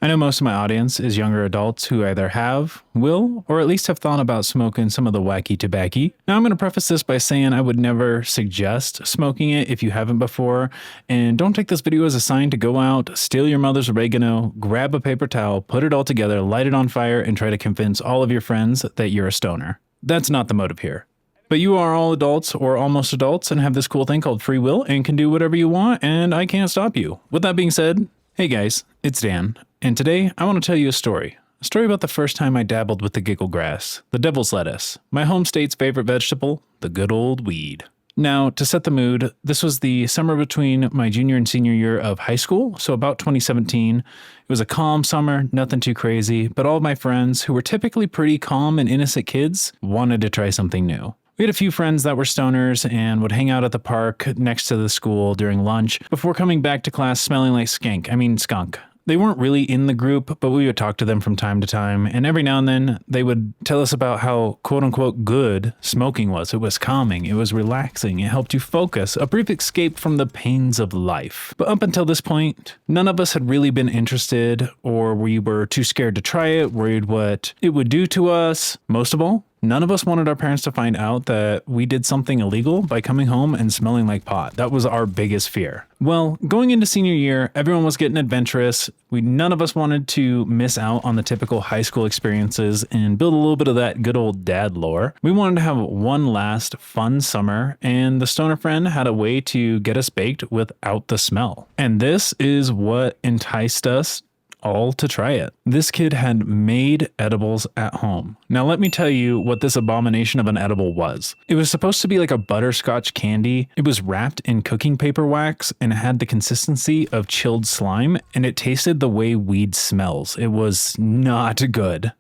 I know most of my audience is younger adults who either have, will, or at least have thought about smoking some of the wacky tobacco. Now, I'm going to preface this by saying I would never suggest smoking it if you haven't before, and don't take this video as a sign to go out, steal your mother's oregano, grab a paper towel, put it all together, light it on fire, and try to convince all of your friends that you're a stoner. That's not the motive here. But you are all adults or almost adults and have this cool thing called free will and can do whatever you want, and I can't stop you. With that being said, hey guys, it's Dan, and today I want to tell you a story. A story about the first time I dabbled with the giggle grass, the devil's lettuce, my home state's favorite vegetable, the good old weed. Now, to set the mood, this was the summer between my junior and senior year of high school, so about 2017. It was a calm summer, nothing too crazy, but all of my friends, who were typically pretty calm and innocent kids, wanted to try something new. We had a few friends that were stoners and would hang out at the park next to the school during lunch before coming back to class smelling like skunk. They weren't really in the group, but we would talk to them from time to time, and every now and then they would tell us about how quote-unquote good smoking was. It was calming, it was relaxing, it helped you focus, a brief escape from the pains of life. But up until this point, none of us had really been interested, or we were too scared to try it, worried what it would do to us. Most of all, none of us wanted our parents to find out that we did something illegal by coming home and smelling like pot. That was our biggest fear. Well, going into senior year, everyone was getting adventurous. None of us wanted to miss out on the typical high school experiences and build a little bit of that good old dad lore. We wanted to have one last fun summer, and the stoner friend had a way to get us baked without the smell. And this is what enticed us all to try it. This kid had made edibles at home. Now let me tell you what this abomination of an edible was. It was supposed to be like a butterscotch candy. It was wrapped in cooking paper wax and it had the consistency of chilled slime, and it tasted the way weed smells. It was not good.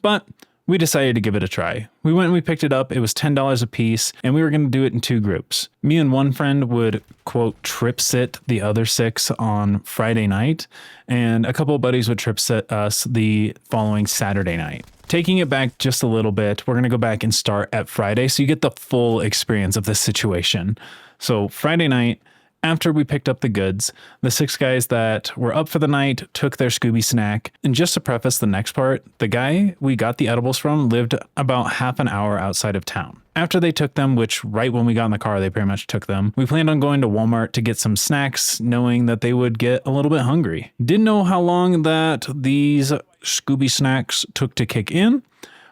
But we decided to give it a try. We went and we picked it up. It was $10 a piece, and we were going to do it in two groups. Me and one friend would, quote, trip sit the other 6 on Friday night, and a couple of buddies would trip sit us the following Saturday night. Taking it back just a little bit, we're going to go back and start at Friday so you get the full experience of this situation. So Friday night, after we picked up the goods, the 6 guys that were up for the night took their Scooby snack. And just to preface the next part, the guy we got the edibles from lived about half an hour outside of town. After they took them, which right when we got in the car, they pretty much took them, we planned on going to Walmart to get some snacks, knowing that they would get a little bit hungry. Didn't know how long that these Scooby snacks took to kick in,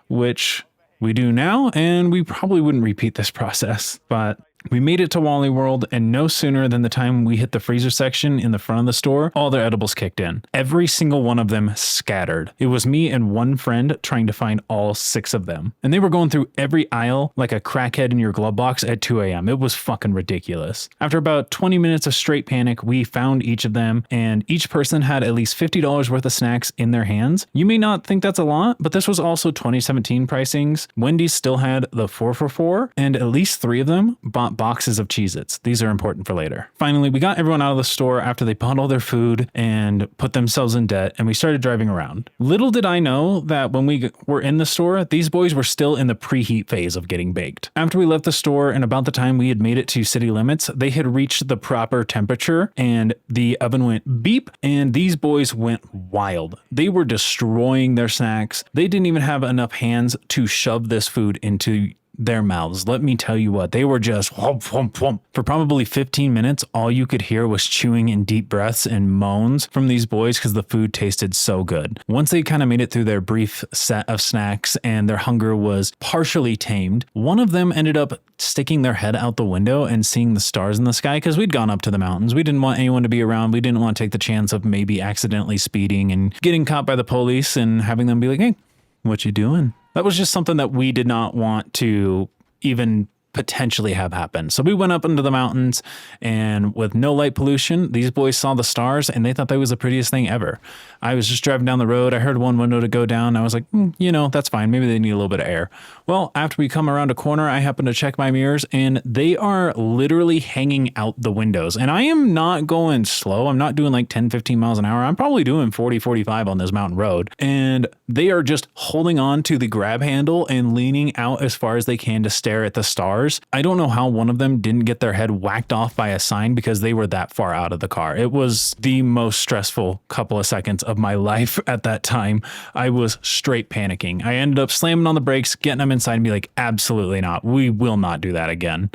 which we do now, and we probably wouldn't repeat this process, but we made it to Wally World, and no sooner than the time we hit the freezer section in the front of the store, all their edibles kicked in. Every single one of them scattered. It was me and one friend trying to find all 6 of them. And they were going through every aisle like a crackhead in your glove box at 2 a.m. It was fucking ridiculous. After about 20 minutes of straight panic, we found each of them, and each person had at least $50 worth of snacks in their hands. You may not think that's a lot, but this was also 2017 pricings. Wendy's still had the 4 for $4, and at least 3 of them bought boxes of Cheez-Its. These are important for later. Finally, we got everyone out of the store after they bought all their food and put themselves in debt, and we started driving around. Little did I know that when we were in the store, these boys were still in the preheat phase of getting baked. After we left the store and about the time we had made it to city limits, they had reached the proper temperature and the oven went beep, and these boys went wild. They were destroying their snacks. They didn't even have enough hands to shove this food into their mouths. Let me tell you what, they were just whomp, whomp, whomp. For probably 15 minutes, all you could hear was chewing and deep breaths and moans from these boys because the food tasted so good. Once they kind of made it through their brief set of snacks and their hunger was partially tamed, one of them ended up sticking their head out the window and seeing the stars in the sky because we'd gone up to the mountains. We didn't want anyone to be around. We didn't want to take the chance of maybe accidentally speeding and getting caught by the police and having them be like, hey, what you doing? That was just something that we did not want to even potentially have happen. So we went up into the mountains, and with no light pollution, these boys saw the stars and they thought that was the prettiest thing ever. I was just driving down the road. I heard one window to go down. I was like, that's fine. Maybe they need a little bit of air. Well, after we come around a corner, I happen to check my mirrors and they are literally hanging out the windows. And I am not going slow. I'm not doing like 10, 15 miles an hour. I'm probably doing 40, 45 on this mountain road. And they are just holding on to the grab handle and leaning out as far as they can to stare at the stars cars. I don't know how one of them didn't get their head whacked off by a sign because they were that far out of the car. It was the most stressful couple of seconds of my life at that time. I was straight panicking. I ended up slamming on the brakes, getting them inside and be like, absolutely not. We will not do that again.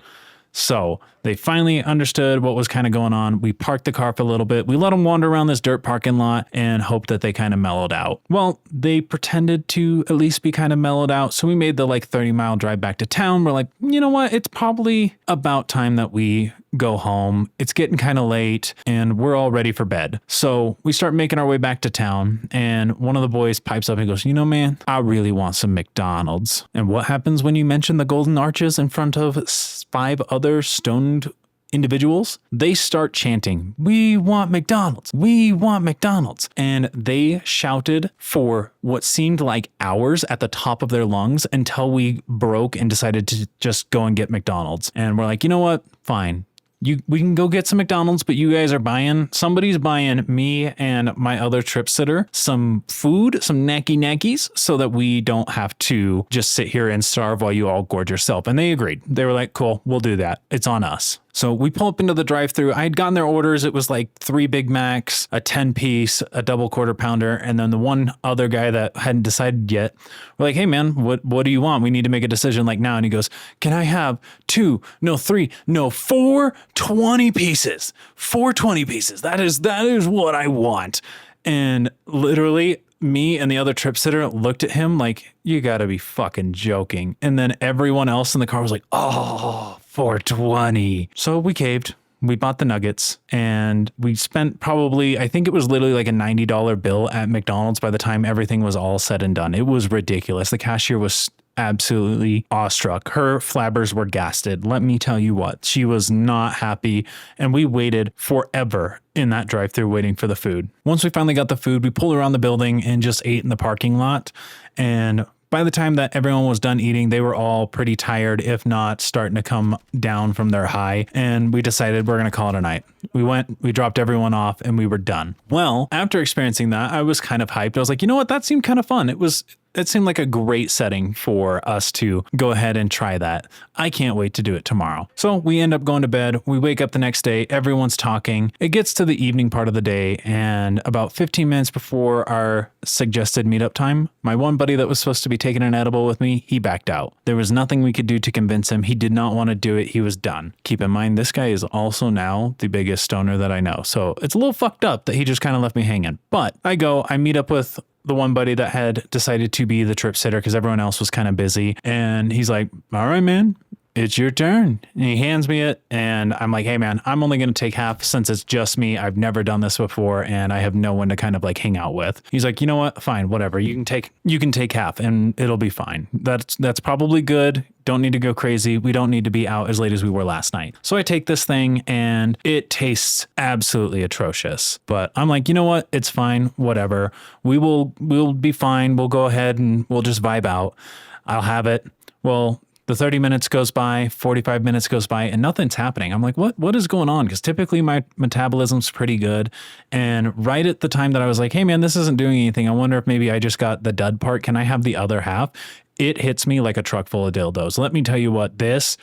So they finally understood what was kind of going on. We parked the car for a little bit. We let them wander around this dirt parking lot and hoped that they kind of mellowed out. Well, they pretended to at least be kind of mellowed out. So we made the 30-mile drive back to town. We're like, you know what? It's probably about time that we go home. It's getting kind of late and we're all ready for bed. So we start making our way back to town and one of the boys pipes up and goes, you know, man, I really want some McDonald's. And what happens when you mention the Golden Arches in front of 5 other stoned individuals? They start chanting, we want McDonald's, we want McDonald's. And they shouted for what seemed like hours at the top of their lungs until we broke and decided to just go and get McDonald's. And we're like, you know what? Fine. We can go get some McDonald's, but you guys are somebody's buying me and my other trip sitter some food, some knacky-knackies, so that we don't have to just sit here and starve while you all gorge yourself. And they agreed. They were like, cool, we'll do that. It's on us. So we pull up into the drive-thru. I had gotten their orders. It was like 3 Big Macs, a 10-piece, a double quarter pounder, and then the one other guy that hadn't decided yet. We're like, hey man, what do you want? We need to make a decision like now. And he goes, can I have 4 20 pieces? 4 20 pieces. That is what I want. And literally me and the other trip sitter looked at him like, you gotta be fucking joking. And then everyone else in the car was like, oh, 420. So we caved. We bought the nuggets and we spent probably, I think it was literally like a $90 bill at McDonald's by the time everything was all said and done. It was ridiculous. The cashier was absolutely awestruck. Her flabbers were gasted. Let me tell you what, she was not happy. And we waited forever in that drive-thru waiting for the food. Once we finally got the food, we pulled around the building and just ate in the parking lot. And by the time that everyone was done eating, they were all pretty tired, if not starting to come down from their high. And we decided we're going to call it a night. We dropped everyone off and we were done. Well, after experiencing that, I was kind of hyped. I was like, you know what? That seemed kind of fun. It seemed like a great setting for us to go ahead and try that. I can't wait to do it tomorrow. So we end up going to bed. We wake up the next day. Everyone's talking. It gets to the evening part of the day. And about 15 minutes before our suggested meetup time, my one buddy that was supposed to be taking an edible with me, he backed out. There was nothing we could do to convince him. He did not want to do it. He was done. Keep in mind, this guy is also now the biggest stoner that I know. So it's a little fucked up that he just kind of left me hanging. But I meet up with the one buddy that had decided to be the trip sitter because everyone else was kind of busy. And he's like, all right, man, it's your turn. And he hands me it. And I'm like, hey, man, I'm only going to take half since it's just me. I've never done this before. And I have no one to kind of like hang out with. He's like, you know what? Fine, whatever. You can take half and it'll be fine. That's probably good. Don't need to go crazy. We don't need to be out as late as we were last night. So I take this thing and it tastes absolutely atrocious. But I'm like, you know what? It's fine. Whatever. We'll be fine. We'll go ahead and we'll just vibe out. I'll have it. Well, the 30 minutes goes by, 45 minutes goes by, and nothing's happening. I'm like, what is going on? Because typically my metabolism's pretty good. And right at the time that I was like, hey man, this isn't doing anything. I wonder if maybe I just got the dud part. Can I have the other half? It hits me like a truck full of dildos. Let me tell you what, this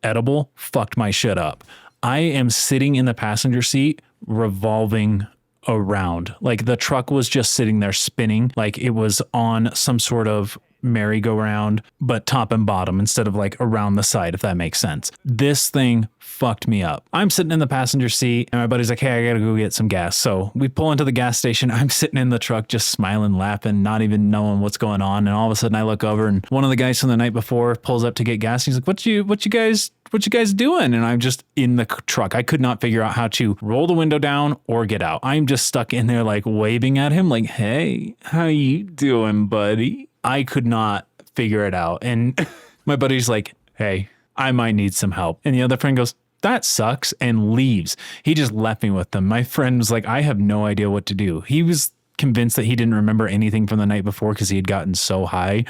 edible fucked my shit up. I am sitting in the passenger seat revolving around. Like the truck was just sitting there spinning like it was on some sort of merry-go-round, but top and bottom instead of like around the side, if that makes sense. This thing fucked me up. I'm sitting in the passenger seat and my buddy's like, hey, I gotta go get some gas. So we pull into the gas station. I'm sitting in the truck just smiling, laughing, not even knowing what's going on. And all of a sudden I look over and one of the guys from the night before pulls up to get gas. He's like, what you guys doing? And I'm just in the truck. I could not figure out how to roll the window down or get out. I'm just stuck in there like waving at him like, hey, how you doing, buddy? I could not figure it out. And my buddy's like, hey, I might need some help. And the other friend goes, that sucks, and leaves. He just left me with them. My friend was like, I have no idea what to do. He was convinced that he didn't remember anything from the night before because he had gotten so high.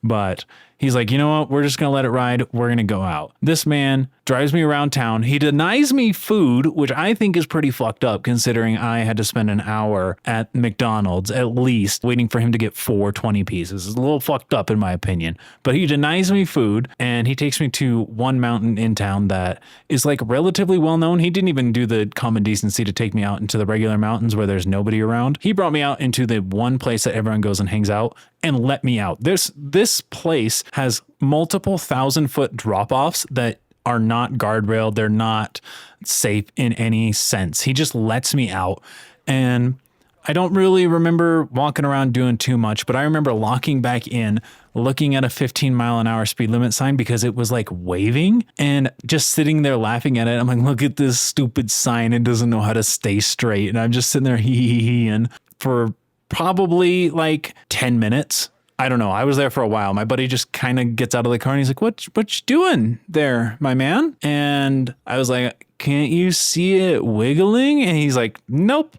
But He's like, you know what? We're just going to let it ride. We're going to go out. This man drives me around town. He denies me food, which I think is pretty fucked up considering I had to spend an hour at McDonald's at least waiting for him to get 4 20 pieces. It's a little fucked up in my opinion, but he denies me food and he takes me to one mountain in town that is like relatively well known. He didn't even do the common decency to take me out into the regular mountains where there's nobody around. He brought me out into the one place that everyone goes and hangs out and let me out. This place has multiple 1,000-foot drop-offs that are not guardrailed. They're not safe in any sense. He just lets me out. And I don't really remember walking around doing too much, but I remember locking back in, looking at a 15-mile-an-hour speed limit sign because it was like waving and just sitting there laughing at it. I'm like, look at this stupid sign. It doesn't know how to stay straight. And I'm just sitting there and for probably like 10 minutes. I don't know. I was there for a while. My buddy just kind of gets out of the car and he's like, what you doing there, my man? And I was like, can't you see it wiggling? And he's like, nope.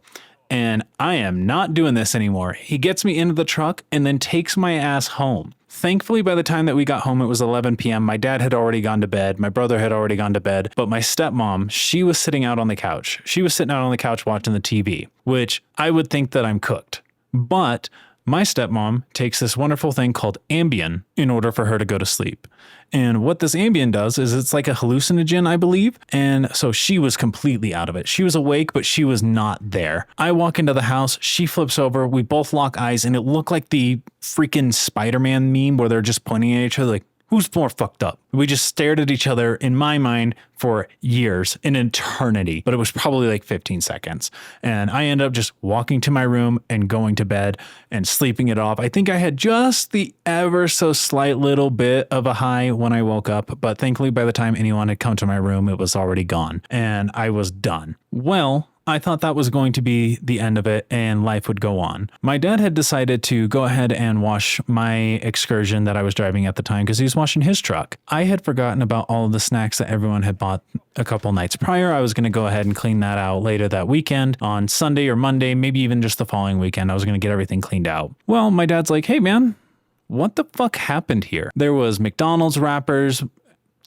And I am not doing this anymore. He gets me into the truck and then takes my ass home. Thankfully, by the time that we got home, it was 11 p.m. My dad had already gone to bed. My brother had already gone to bed. But my stepmom, she was sitting out on the couch. She was sitting out on the couch watching the TV, which I would think that I'm cooked. But my stepmom takes this wonderful thing called Ambien in order for her to go to sleep. And what this Ambien does is it's like a hallucinogen, I believe. And so she was completely out of it. She was awake, but she was not there. I walk into the house, she flips over, we both lock eyes, and it looked like the freaking Spider-Man meme where they're just pointing at each other like, who's more fucked up? We just stared at each other, in my mind, for years, an eternity, but it was probably like 15 seconds. And I ended up just walking to my room and going to bed and sleeping it off. I think I had just the ever so slight little bit of a high when I woke up, but thankfully by the time anyone had come to my room, it was already gone and I was done. Well, I thought that was going to be the end of it and life would go on. My dad had decided to go ahead and wash my Excursion that I was driving at the time because he was washing his truck. I had forgotten about all of the snacks that everyone had bought a couple nights prior. I was going to go ahead and clean that out later that weekend on Sunday or Monday, maybe even just the following weekend. I was going to get everything cleaned out. Well, my dad's like, hey man, what the fuck happened here? There was McDonald's wrappers,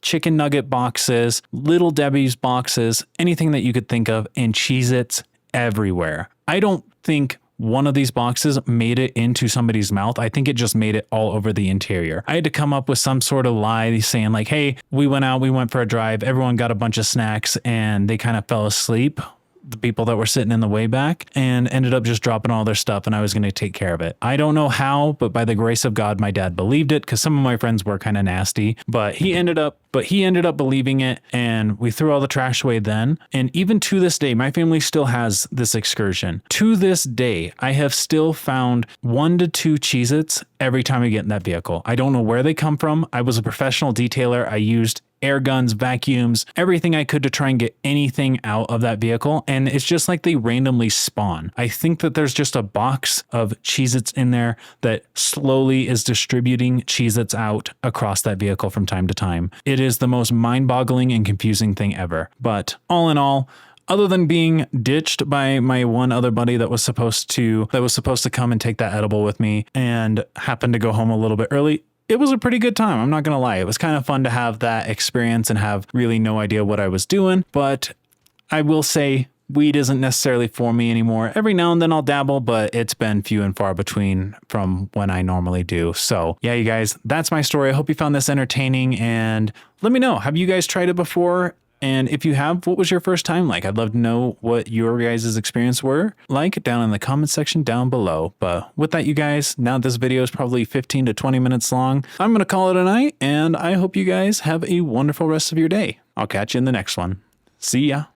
chicken nugget boxes, Little Debbie's boxes, anything that you could think of, and Cheez-Its everywhere. I don't think one of these boxes made it into somebody's mouth. I think it just made it all over the interior. I had to come up with some sort of lie saying like, hey, we went for a drive, everyone got a bunch of snacks and they kind of fell asleep, the people that were sitting in the way back, and ended up just dropping all their stuff and I was going to take care of it. I don't know how, but by the grace of God, my dad believed it because some of my friends were kind of nasty, but he ended up believing it and we threw all the trash away then. And even to this day, my family still has this Excursion. To this day, I have still found 1 to 2 Cheez-Its every time I get in that vehicle. I don't know where they come from. I was a professional detailer. I used air guns, vacuums, everything I could to try and get anything out of that vehicle. And it's just like they randomly spawn. I think that there's just a box of Cheez-Its in there that slowly is distributing Cheez-Its out across that vehicle from time to time. It is the most mind-boggling and confusing thing ever. But all in all, other than being ditched by my one other buddy that was supposed to come and take that edible with me and happened to go home a little bit early, it was a pretty good time. I'm not going to lie. It was kind of fun to have that experience and have really no idea what I was doing. But I will say weed isn't necessarily for me anymore. Every now and then I'll dabble, but it's been few and far between from when I normally do. So yeah, you guys, that's my story. I hope you found this entertaining and let me know. Have you guys tried it before? And if you have, what was your first time like? I'd love to know what your guys' experience were like down in the comment section down below. But with that, you guys, now this video is probably 15 to 20 minutes long. I'm going to call it a night and I hope you guys have a wonderful rest of your day. I'll catch you in the next one. See ya.